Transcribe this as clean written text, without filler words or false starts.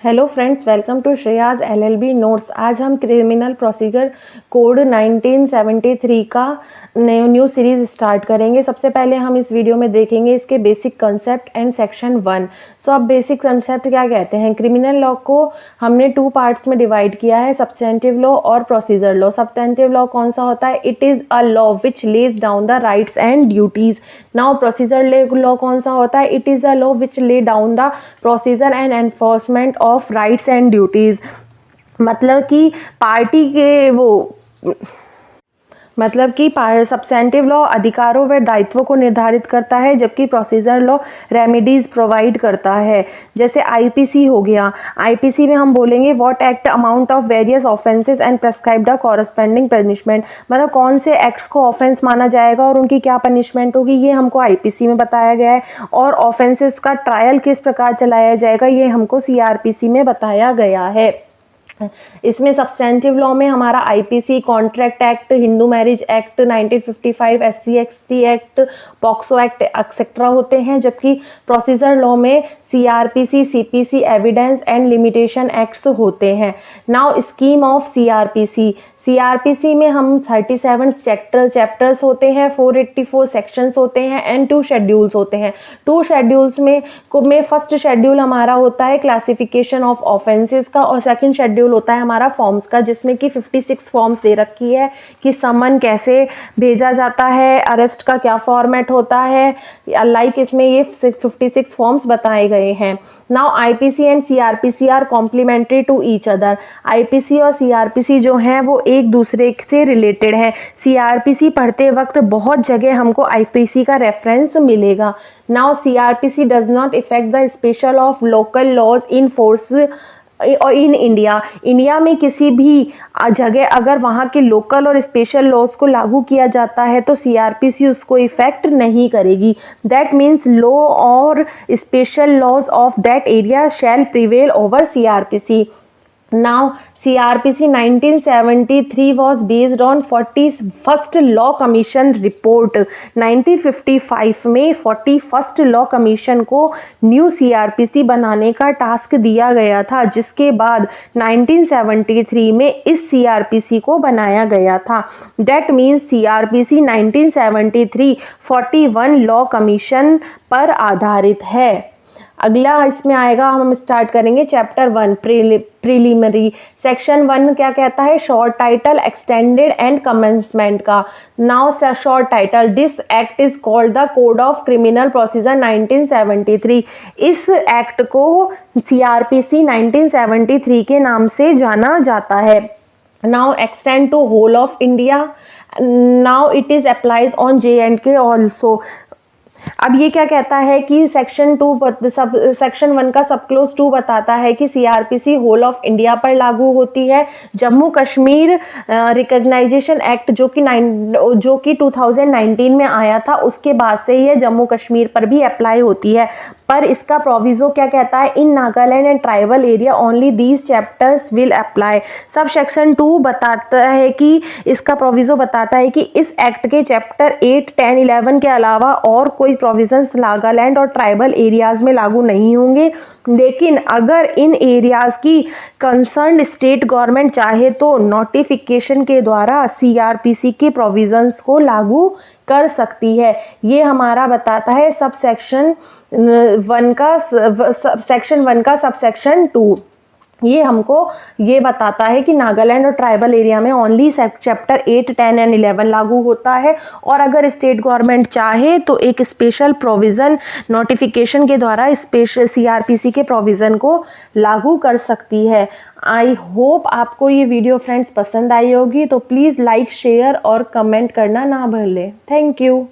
Hello friends, welcome to Shreya's LLB notes. आज हम criminal procedure code 1973 का न्यू सीरीज स्टार्ट करेंगे। सबसे पहले हम इस वीडियो में देखेंगे इसके बेसिक कंसेप्ट एंड सेक्शन 1। सो अब बेसिक कंसेप्ट क्या कहते हैं। क्रिमिनल लॉ को हमने 2 पार्ट्स में डिवाइड किया है, सब्सटेंटिव लॉ और प्रोसीजर लॉ। सब्सटेंटिव लॉ कौन सा होता है? It is a law which lays down the rights and duties. Now procedure law कौन सा होता है? It is a law which lay down the procedure and enforcement of rights and duties. मतलब कि पार्टी के सब्सटेंटिव लॉ अधिकारों व दायित्वों को निर्धारित करता है, जबकि प्रोसीजर लॉ रेमेडीज प्रोवाइड करता है। जैसे आईपीसी हो गया, आईपीसी में हम बोलेंगे what act amount of various offences and prescribe the corresponding punishment. मतलब कौन से एक्ट्स को ऑफेंस माना जाएगा और उनकी क्या पनिशमेंट होगी, ये हमको आईपीसी में बताया गया है। और ऑफेंसेस का ट्रायल किस प्रकार चलाया जाएगा, ये हमको सीआरपीसी में बताया गया है। इसमें सब्सटेंटिव लॉ में हमारा IPC, contract act, Hindu marriage act 1955, SC ST act, POCSO act etcetera होते हैं। जबकि प्रोसीजर लॉ में CrPC, CPC, evidence and limitation acts होते हैं। नाउ स्कीम ऑफ सीआरपीसी में हम 37 चैप्टर्स होते हैं, 484 सेक्शंस होते हैं एंड 2 शेड्यूल्स होते हैं। 2 शेड्यूल्स में फर्स्ट शेड्यूल हमारा होता है क्लासिफिकेशन ऑफ ऑफेंसेस का, और सेकंड शेड्यूल होता है हमारा फॉर्म्स का, जिसमें कि 56 फॉर्म्स दे रखी है कि समन कैसे भेजा जाता है, अरेस्ट का क्या फॉर्मेट होता है, लाइक इसमें ये 56 फॉर्म्स बताए गए हैं। Now IPC and CrPC are complementary to each other. IPC और सीआरपीसी जो हैं वो एक दूसरे से रिलेटेड है। सीआरपीसी पढ़ते वक्त बहुत जगह हमको आईपीसी का रेफरेंस मिलेगा। Now CrPC does not effect the special of local laws in force in India में किसी भी जगह अगर वहाँ के लोकल और स्पेशल लॉज को लागू किया जाता है तो सीआरपीसी उसको इफेक्ट नहीं करेगी। दैट मीन्स लॉ और special laws of that area shall prevail over CrPC. Now CRPC 1973 was based on 41st Law Commission report। 1955 में 41st Law Commission को न्यू CRPC बनाने का टास्क दिया गया था, जिसके बाद 1973 में इस CRPC को बनाया गया था। That means CRPC 1973 41 Law Commission पर आधारित है। अगला इसमें आएगा, हम स्टार्ट करेंगे चैप्टर 1 प्रीलिमिनरी। सेक्शन 1 क्या कहता है? Short title, extended and commencement का। Now short title, this act is called the code of criminal procedure 1973। इस एक्ट को सीआरपीसी 1973 के नाम से जाना जाता है। Now extend to whole of India. Now it is applies on J&K also. अब ये क्या कहता है कि सेक्शन 1 का सब क्लोज 2 बताता है कि सीआरपीसी होल ऑफ इंडिया पर लागू होती है। जम्मू कश्मीर रिकॉग्नाइजेशन एक्ट जो कि 2019 में आया था, उसके बाद से ये जम्मू कश्मीर पर भी अप्लाई होती है। पर इसका प्रोविजो क्या कहता है? In Nagaland and tribal area only these chapters will apply. Sub section 2 बताता है कि इसका प्रोविजो बताता है कि इस एक्ट के चैप्टर 8, 10, 11 के अलावा और कोई प्रोविजंस नागालैंड और ट्राइबल एरियाज में लागू नहीं होंगे। लेकिन अगर इन एरियाज की कंसर्न स्टेट गवर्नमेंट चाहे तो नोटिफिकेशन के द्वारा सीआरपीसी के प्रोविजंस को लागू कर सकती है। ये हमारा बताता है सेक्शन 1 का सबसेक्शन 2। ये हमको ये बताता है कि नागालैंड और ट्राइबल एरिया में ओनली चैप्टर 8, 10 एंड 11 लागू होता है, और अगर स्टेट गवर्नमेंट चाहे तो एक स्पेशल प्रोविज़न नोटिफिकेशन के द्वारा स्पेशल सीआरपीसी के प्रोविज़न को लागू कर सकती है। आई होप आपको ये वीडियो फ्रेंड्स पसंद आई होगी, तो प्लीज़ लाइक, शेयर और कमेंट करना ना भूलें। Thank you.